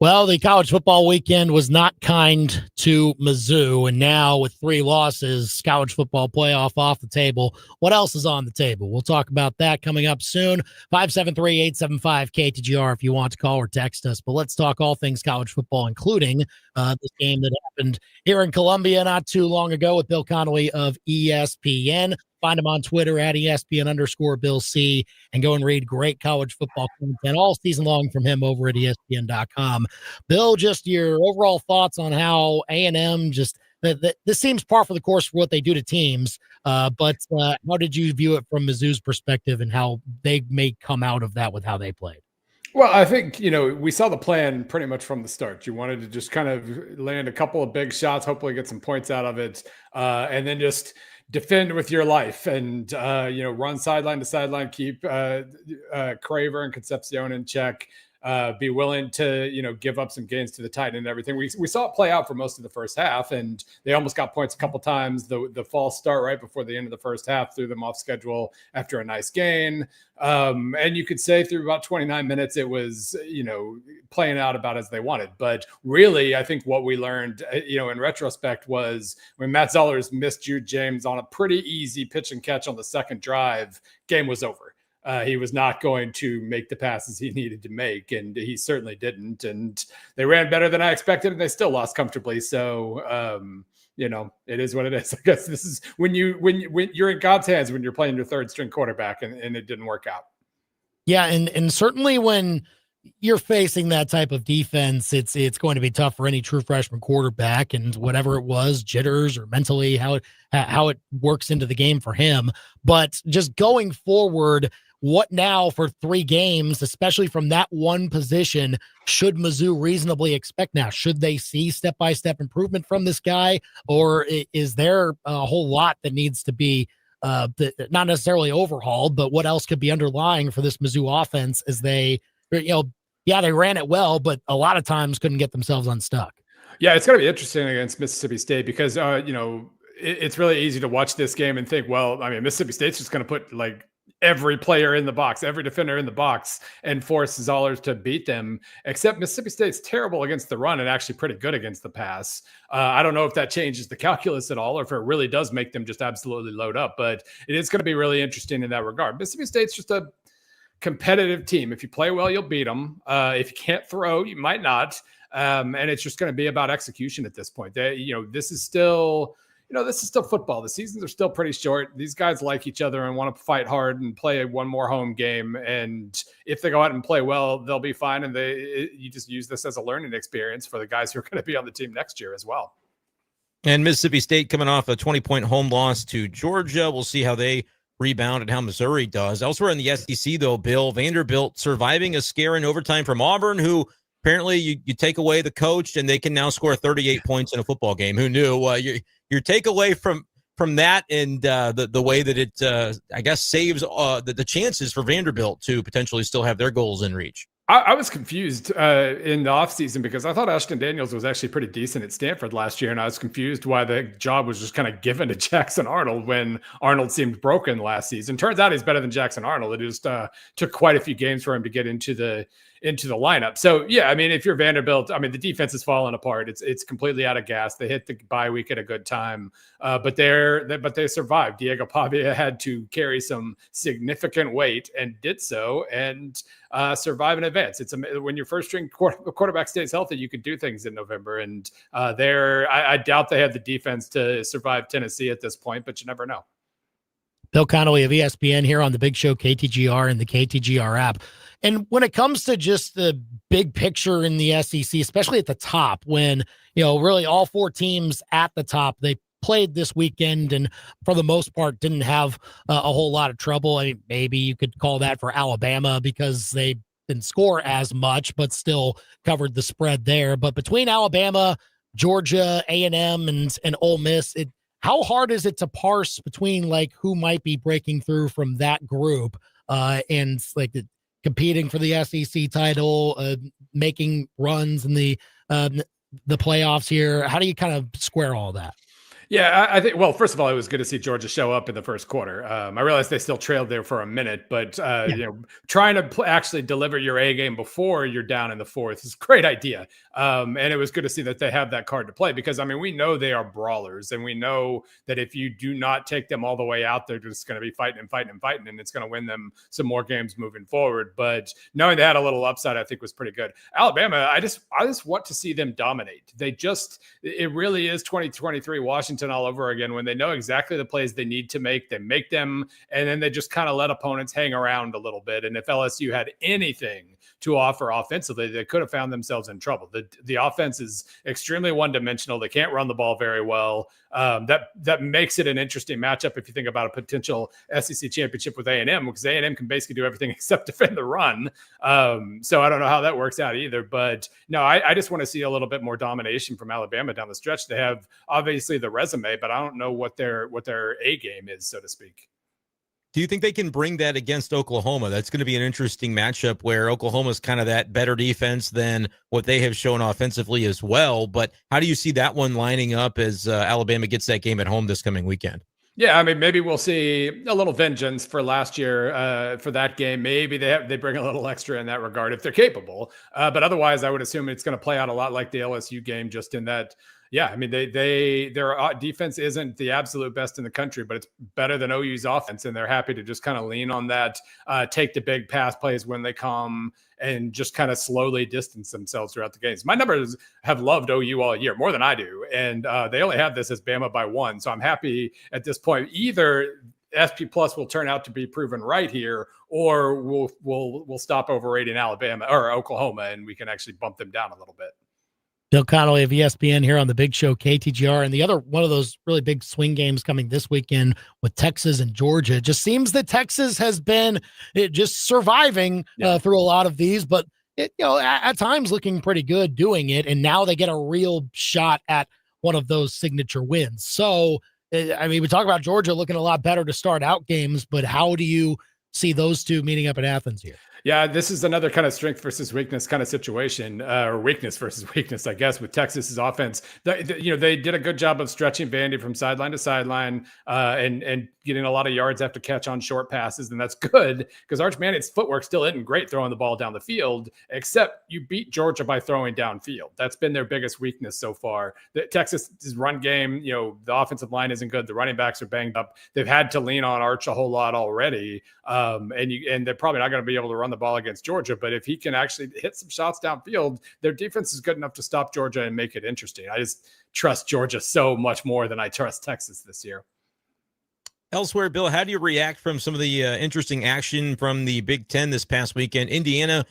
Well, the college football weekend was not kind to Mizzou, and now with 3 losses, college football playoff off the table. What else is on the table? We'll talk about that coming up soon. 573-875-KTGR if you want to call or text us. But let's talk all things college football, including this game that happened here in Columbia not too long ago with Bill Connelly of ESPN. Find him on Twitter at ESPN_Bill C, and go and read great college football content all season long from him over at ESPN.com. Bill, just your overall thoughts on how A&M this seems par for the course for what they do to teams, but how did you view it from Mizzou's perspective and how they may come out of that with how they played? Well, I think, we saw the plan pretty much from the start. You wanted to just kind of land a couple of big shots, hopefully get some points out of it, and then just defend with your life and, run sideline to sideline, keep Craver and Concepcion in check, be willing to, give up some gains to the tight end and everything. We saw it play out for most of the first half, and they almost got points a couple times. The false start right before the end of the first half threw them off schedule after a nice gain. And you could say through about 29 minutes, it was, playing out about as they wanted. But really, I think what we learned, in retrospect was when Matt Zellers missed Jude James on a pretty easy pitch and catch on the second drive, game was over. He was not going to make the passes he needed to make, and he certainly didn't. And they ran better than I expected, and they still lost comfortably. So, it is what it is. I guess this is when you're in God's hands when you're playing your third string quarterback, and it didn't work out. Yeah, and certainly when you're facing that type of defense, it's going to be tough for any true freshman quarterback, and whatever it was, jitters or mentally how it works into the game for him. But just going forward, what now for 3 games, especially from that one position, should Mizzou reasonably expect now? Should they see step-by-step improvement from this guy, or is there a whole lot that needs to be not necessarily overhauled, but what else could be underlying for this Mizzou offense as they, they ran it well, but a lot of times couldn't get themselves unstuck? Yeah, it's going to be interesting against Mississippi State because, it's really easy to watch this game and think, well, I mean, Mississippi State's just going to put every player in the box, every defender in the box, and force Zollers to beat them, except Mississippi State's terrible against the run and actually pretty good against the pass. I don't know if that changes the calculus at all or if it really does make them just absolutely load up, but it is going to be really interesting in that regard. Mississippi State's just a competitive team. If you play well, you'll beat them. If you can't throw, you might not. And it's just going to be about execution at this point. This is still football. The seasons are still pretty short. These guys like each other and want to fight hard and play one more home game. And if they go out and play well, they'll be fine. And you just use this as a learning experience for the guys who are going to be on the team next year as well. And Mississippi State coming off a 20-point home loss to Georgia. We'll see how they rebound and how Missouri does. Elsewhere in the SEC, though, Bill, Vanderbilt surviving a scare in overtime from Auburn, who apparently you take away the coach and they can now score 38 points in a football game. Who knew? Your takeaway from that and the way that it, I guess, saves the chances for Vanderbilt to potentially still have their goals in reach. I was confused in the offseason because I thought Ashton Daniels was actually pretty decent at Stanford last year, and I was confused why the job was just kind of given to Jackson Arnold when Arnold seemed broken last season. Turns out he's better than Jackson Arnold. It just took quite a few games for him to get into the lineup. So, yeah, I mean, if you're Vanderbilt, I mean, the defense is falling apart. It's completely out of gas. They hit the bye week at a good time, but they survived. Diego Pavia had to carry some significant weight and did so, and survive in advance. When your first string quarterback stays healthy, you could do things in November. And I doubt they have the defense to survive Tennessee at this point, but you never know. Bill Connelly of ESPN here on the Big Show KTGR and the KTGR app. And when it comes to just the big picture in the SEC, especially at the top, when, really all 4 teams at the top, they played this weekend and for the most part didn't have a whole lot of trouble. I mean, maybe you could call that for Alabama because they didn't score as much, but still covered the spread there. But between Alabama, Georgia, A&M, and Ole Miss, how hard is it to parse between who might be breaking through from that group and competing for the SEC title, making runs in the playoffs here? How do you kind of square all that? Yeah, I think. Well, first of all, it was good to see Georgia show up in the first quarter. I realized they still trailed there for a minute, but trying to actually deliver your A game before you're down in the fourth is a great idea. And it was good to see that they have that card to play because I mean we know they are brawlers, and we know that if you do not take them all the way out, they're just going to be fighting, and it's going to win them some more games moving forward. But knowing they had a little upside, I think was pretty good. Alabama, I just want to see them dominate. It really is 2023 Washington all over again when they know exactly the plays they need to make. They make them, and then they just kind of let opponents hang around a little bit. And if LSU had anything to offer offensively, they could have found themselves in trouble. The offense is extremely one-dimensional. They can't run the ball very well. That makes it an interesting matchup if you think about a potential SEC championship with A&M, because A&M can basically do everything except defend the run. So I don't know how that works out either. But no, I just want to see a little bit more domination from Alabama down the stretch. They have obviously the resume, but I don't know what their A game is, so to speak. Do you think they can bring that against Oklahoma? That's going to be an interesting matchup where Oklahoma's kind of that better defense than what they have shown offensively as well. But how do you see that one lining up as Alabama gets that game at home this coming weekend? Yeah, I mean, maybe we'll see a little vengeance for last year for that game. Maybe they bring a little extra in that regard if they're capable. But otherwise, I would assume it's going to play out a lot like the LSU game, just in that. Yeah, I mean, their defense isn't the absolute best in the country, but it's better than OU's offense, and they're happy to just kind of lean on that, take the big pass plays when they come, and just kind of slowly distance themselves throughout the games. My numbers have loved OU all year, more than I do, and they only have this as Bama by 1, so I'm happy at this point. Either SP Plus will turn out to be proven right here, or we'll stop overrating Alabama or Oklahoma, and we can actually bump them down a little bit. Bill Connelly of ESPN here on the Big Show KTGR, and the other one of those really big swing games coming this weekend with Texas and Georgia. It just seems that Texas has been just surviving through a lot of these, but at times looking pretty good doing it, and now they get a real shot at one of those signature wins. So, I mean, we talk about Georgia looking a lot better to start out games, but how do you see those two meeting up in Athens here? Yeah, this is another kind of strength versus weakness kind of situation, or weakness versus weakness, I guess, with Texas's offense. They did a good job of stretching Vandy from sideline to sideline and getting a lot of yards after catch on short passes, and that's good because Arch Manning's footwork still isn't great throwing the ball down the field, except you beat Georgia by throwing downfield. That's been their biggest weakness so far. Texas's run game, the offensive line isn't good. The running backs are banged up. They've had to lean on Arch a whole lot already, and they're probably not going to be able to run the ball against Georgia, but if he can actually hit some shots downfield, their defense is good enough to stop Georgia and make it interesting. I just trust Georgia so much more than I trust Texas this year. Elsewhere, Bill, how do you react from some of the interesting action from the Big Ten this past weekend? Indiana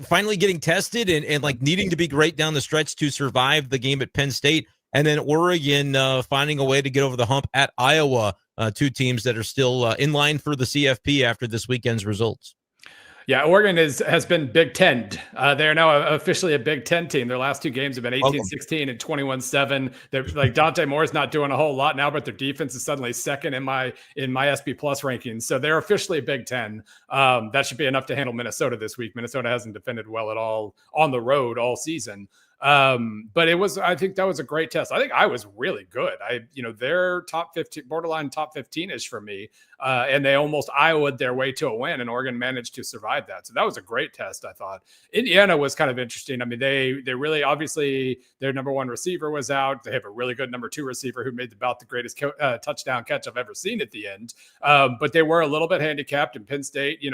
finally getting tested and like needing to be great down the stretch to survive the game at Penn State, and then Oregon finding a way to get over the hump at Iowa, two teams that are still in line for the CFP after this weekend's results. Yeah, Oregon has been Big Ten. They are now officially a Big Ten team. Their last two games have been 18-16 and 21-7. They're like Dante Moore's not doing a whole lot now, but their defense is suddenly second in my SP Plus rankings. So they're officially a Big Ten. That should be enough to handle Minnesota this week. Minnesota hasn't defended well at all on the road all season. But I think that was a great test. I think I was really good. They're top 15, borderline top 15-ish for me. And they almost Iowa'd their way to a win, and Oregon managed to survive that. So that was a great test, I thought. Indiana was kind of interesting. I mean, they really, obviously, their number one receiver was out. They have a really good number two receiver who made about the greatest touchdown catch I've ever seen at the end. But they were a little bit handicapped, and Penn State,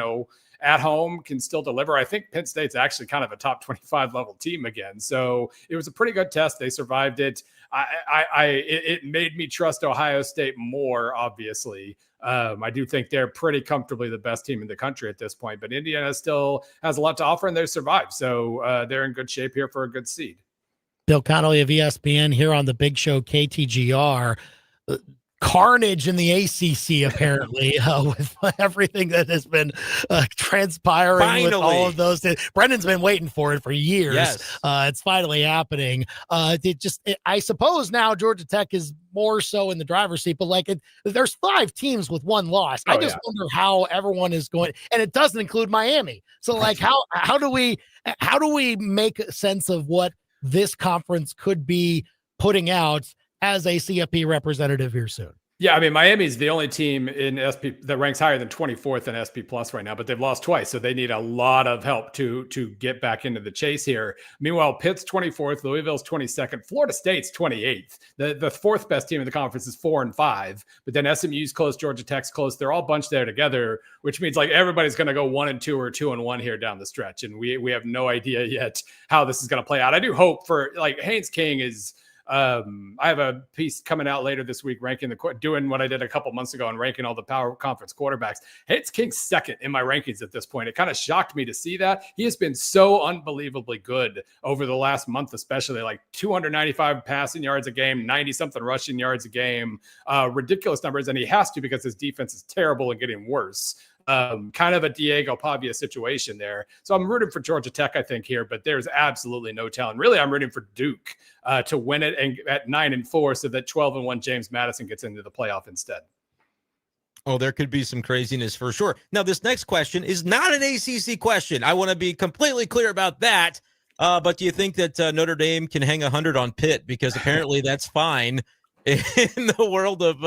at home can still deliver. I think Penn State's actually kind of a top 25 level team again. So it was a pretty good test. They survived it. It made me trust Ohio State more, obviously. I do think they're pretty comfortably the best team in the country at this point, but Indiana still has a lot to offer and they survived. So they're in good shape here for a good seed. Bill Connelly of ESPN here on the Big Show KTGR. Carnage in the ACC, apparently, with everything that has been transpiring. Finally. With all of those. Brendan's been waiting for it for years. Yes. It's finally happening. I suppose now Georgia Tech is more so in the driver's seat, but there's 5 teams with 1 loss. I just wonder how everyone is going, and it doesn't include Miami. So how do we make sense of what this conference could be putting out as a CFP representative here soon. Yeah, I mean, Miami's the only team in SP that ranks higher than 24th in SP Plus right now, but they've lost twice, so they need a lot of help to get back into the chase here. Meanwhile, Pitt's 24th, Louisville's 22nd, Florida State's 28th. The fourth best team in the conference is 4-5, but then SMU's close, Georgia Tech's close. They're all bunched there together, which means like everybody's going to go 1-2 or 2-1 here down the stretch, and we have no idea yet how this is going to play out. I do hope for like Haynes King is. I have a piece coming out later this week doing what I did a couple months ago and ranking all the power conference quarterbacks. Haynes King's second in my rankings at this point. It kind of shocked me to see that. He has been so unbelievably good over the last month, especially like 295 passing yards a game, 90 something rushing yards a game, ridiculous numbers. And he has to because his defense is terrible and getting worse. Kind of a Diego Pavia situation there. So I'm rooting for Georgia Tech, I think, here, but there's absolutely no talent. Really, I'm rooting for Duke to win it and at 9-4 so that 12-1 James Madison gets into the playoff instead. Oh, there could be some craziness for sure. Now, this next question is not an ACC question. I want to be completely clear about that. But do you think that Notre Dame can hang 100 on Pitt? Because apparently that's fine in the world of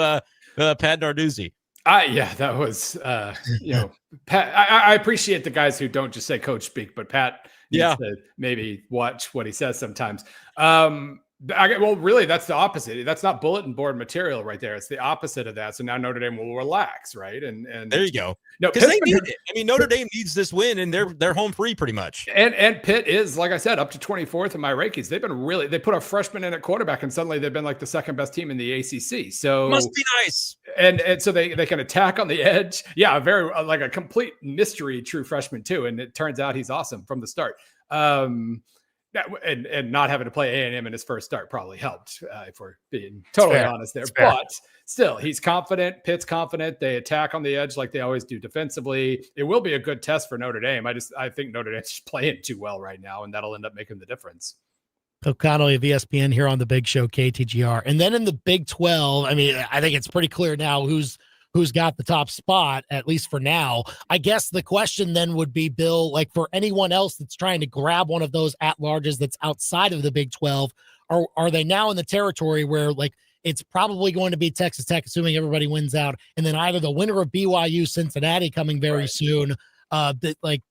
Pat Narduzzi. Yeah, that was, Pat, I appreciate the guys who don't just say coach speak, but Pat needs to maybe watch what he says sometimes. Well, really, that's the opposite. That's not bulletin board material right there. It's the opposite of that. So now Notre Dame will relax, right? And there you go. No, because they need it. I mean, Notre Dame needs this win, and they're home free pretty much. And Pitt is, like I said, up to 24th in my rankings. They put a freshman in at quarterback, and suddenly they've been like the second best team in the ACC. So must be nice. And so they can attack on the edge. Yeah, very like a complete mystery true freshman too. And it turns out he's awesome from the start. And not having to play A&M in his first start probably helped, if we're being totally honest there. But still, he's confident. Pitt's confident. They attack on the edge like they always do defensively. It will be a good test for Notre Dame. I think Notre Dame's just playing too well right now, and that'll end up making the difference. Bill Connelly of ESPN here on the Big Show KTGR. And then in the Big 12, I mean, I think it's pretty clear now who's got the top spot, at least for now. I guess the question then would be, Bill, like for anyone else that's trying to grab one of those at-larges that's outside of the Big 12, are they now in the territory where like it's probably going to be Texas Tech, assuming everybody wins out, and then either the winner of BYU Cincinnati coming very soon, that like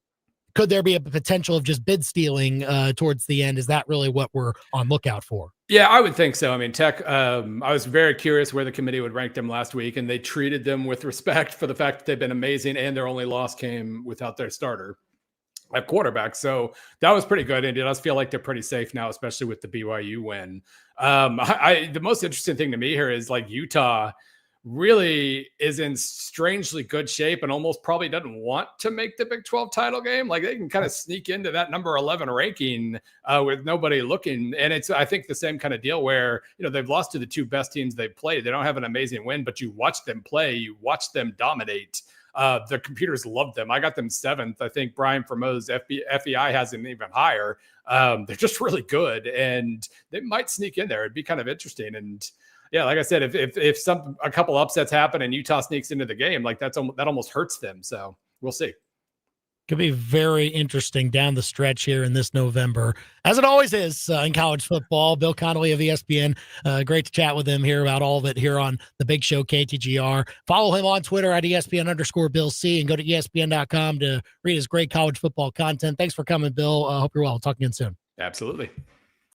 could there be a potential of just bid stealing towards the end? Is that really what we're on lookout for? Yeah, I would think so. I mean, Tech, I was very curious where the committee would rank them last week, and they treated them with respect for the fact that they've been amazing, and their only loss came without their starter at quarterback. So that was pretty good. And it does feel like they're pretty safe now, especially with the BYU win. The most interesting thing to me here is like Utah really is in strangely good shape and almost probably doesn't want to make the Big 12 title game. Like they can kind of sneak into that number 11 ranking with nobody looking. And it's, I think, the same kind of deal where, they've lost to the two best teams they've played. They don't have an amazing win, but you watch them play, you watch them dominate. The computers love them. I got them 7th. I think Brian Fremeau's FEI has them even higher. They're just really good, and they might sneak in there. It'd be kind of interesting. And yeah, like I said, if a couple upsets happen and Utah sneaks into the game, like that almost hurts them. So we'll see. Could be very interesting down the stretch here in this November, as it always is in college football. Bill Connelly of ESPN, great to chat with him here about all of it here on the Big Show KTGR. Follow him on Twitter at ESPN_Bill C, and go to ESPN.com to read his great college football content. Thanks for coming, Bill. Hope you're well. Talk again soon. Absolutely.